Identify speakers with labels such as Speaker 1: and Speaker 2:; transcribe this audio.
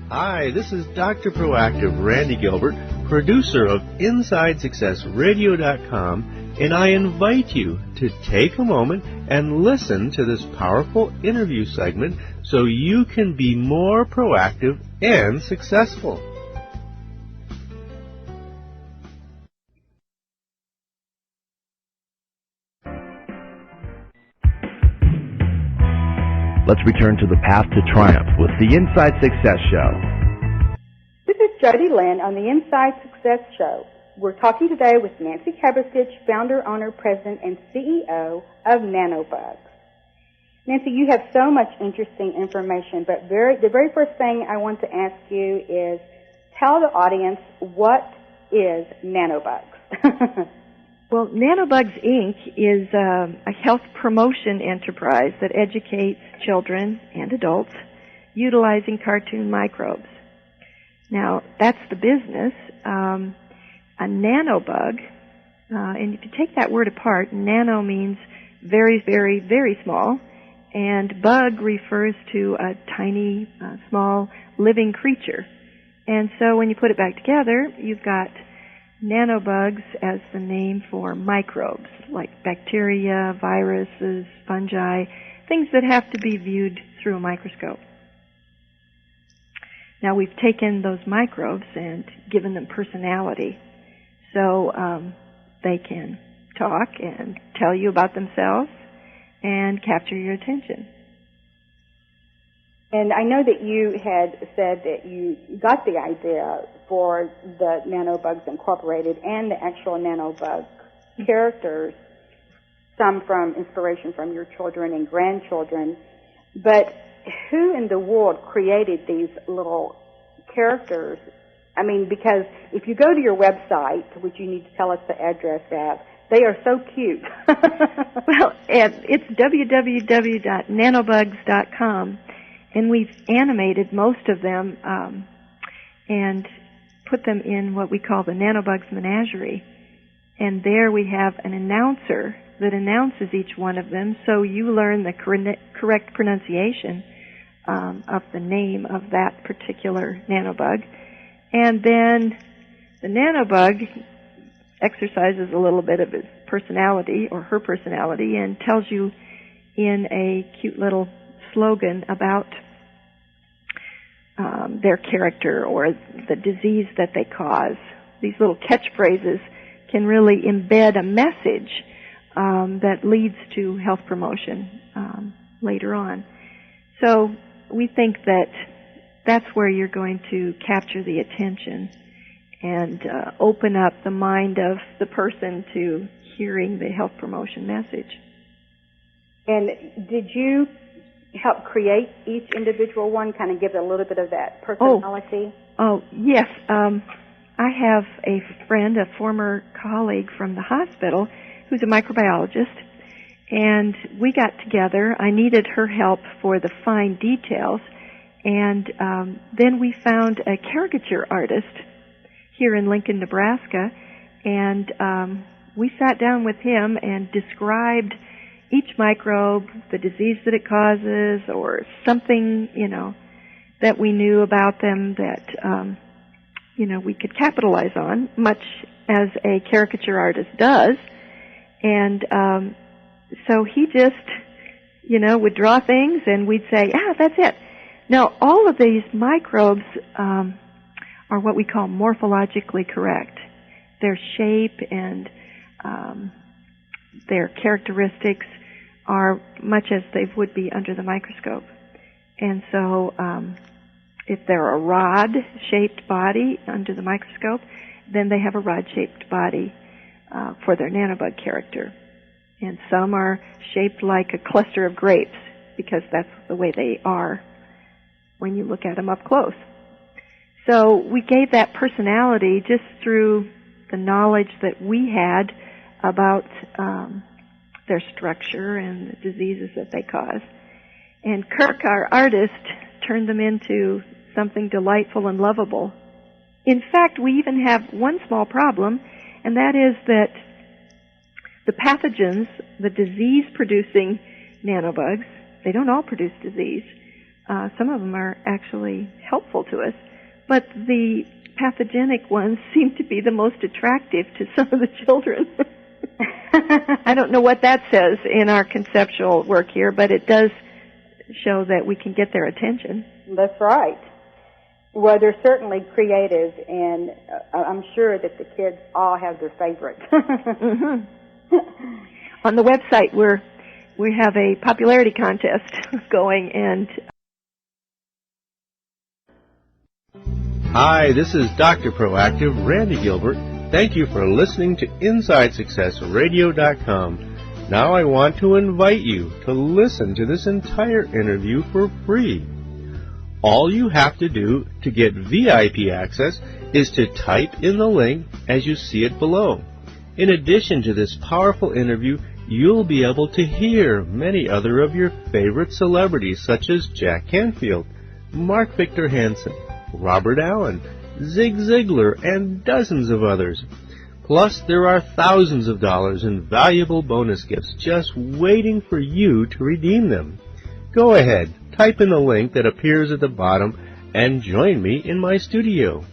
Speaker 1: Hi, this is Dr. Proactive Randy Gilbert, producer of InsideSuccessRadio.com, and I invite you to take a moment and listen to this powerful interview segment so you can be more proactive and successful.
Speaker 2: Let's return to the path to triumph with the Inside Success Show.
Speaker 3: This is Jody Lynn on the Inside Success Show. We're talking today with Nancy Kabastich, founder, owner, president, and CEO of Nanobugs. Nancy, you have so much interesting information, but the very first thing I want to ask you is tell the audience, what is Nanobugs?
Speaker 4: Well, Nanobugs, Inc. is a health promotion enterprise that educates children and adults utilizing cartoon microbes. Now, that's the business. A nanobug, and if you take that word apart, nano means very, very, very small, and bug refers to a tiny, small, living creature. And so when you put it back together, you've got nanobugs as the name for microbes, like bacteria, viruses, fungi, things that have to be viewed through a microscope. Now, we've taken those microbes and given them personality, so they can talk and tell you about themselves and capture your attention.
Speaker 3: And I know that you had said that you got the idea for the Nanobugs Incorporated and the actual nanobug characters, some from inspiration from your children and grandchildren. But who in the world created these little characters? I mean, because if you go to your website, which you need to tell us the address at, they are so cute.
Speaker 4: Well, it's www.nanobugs.com. And we've animated most of them and put them in what we call the Nanobugs Menagerie. And there we have an announcer that announces each one of them, so you learn the correct pronunciation of the name of that particular nanobug. And then the nanobug exercises a little bit of his personality or her personality and tells you in a cute little slogan about their character or the disease that they cause. These little catchphrases can really embed a message that leads to health promotion later on. So we think that that's where you're going to capture the attention and open up the mind of the person to hearing the health promotion message.
Speaker 3: And did you help create each individual one, kind of give it a little bit of that personality?
Speaker 4: Oh yes. I have a friend, a former colleague from the hospital, who's a microbiologist, and we got together. I needed her help for the fine details, and then we found a caricature artist here in Lincoln, Nebraska, and we sat down with him and described each microbe, the disease that it causes, or something, that we knew about them that, we could capitalize on, much as a caricature artist does. And so he just, would draw things, and we'd say, that's it. Now, all of these microbes are what we call morphologically correct. Their shape and their characteristics are much as they would be under the microscope. And so if they're a rod-shaped body under the microscope, then they have a rod-shaped body for their nanobug character. And some are shaped like a cluster of grapes because that's the way they are when you look at them up close. So we gave that personality just through the knowledge that we had about their structure and the diseases that they cause. And Kirk, our artist, turned them into something delightful and lovable. In fact, we even have one small problem, and that is that the pathogens, the disease-producing nanobugs, they don't all produce disease, some of them are actually helpful to us, but the pathogenic ones seem to be the most attractive to some of the children. I don't know what that says in our conceptual work here, but it does show that we can get their attention.
Speaker 3: That's right. Well, they're certainly creative, and I'm sure that the kids all have their favorites.
Speaker 4: Mm-hmm. On the website, we have a popularity contest going, and
Speaker 1: Hi, this is Dr. Proactive, Randy Gilbert. Thank you for listening to InsideSuccessRadio.com. Now I want to invite you to listen to this entire interview for free. All you have to do to get VIP access is to type in the link as you see it below. In addition to this powerful interview, you'll be able to hear many other of your favorite celebrities such as Jack Canfield, Mark Victor Hansen, Robert Allen, Zig Ziglar, and dozens of others. Plus, there are thousands of dollars in valuable bonus gifts just waiting for you to redeem them. Go ahead, type in the link that appears at the bottom and join me in my studio.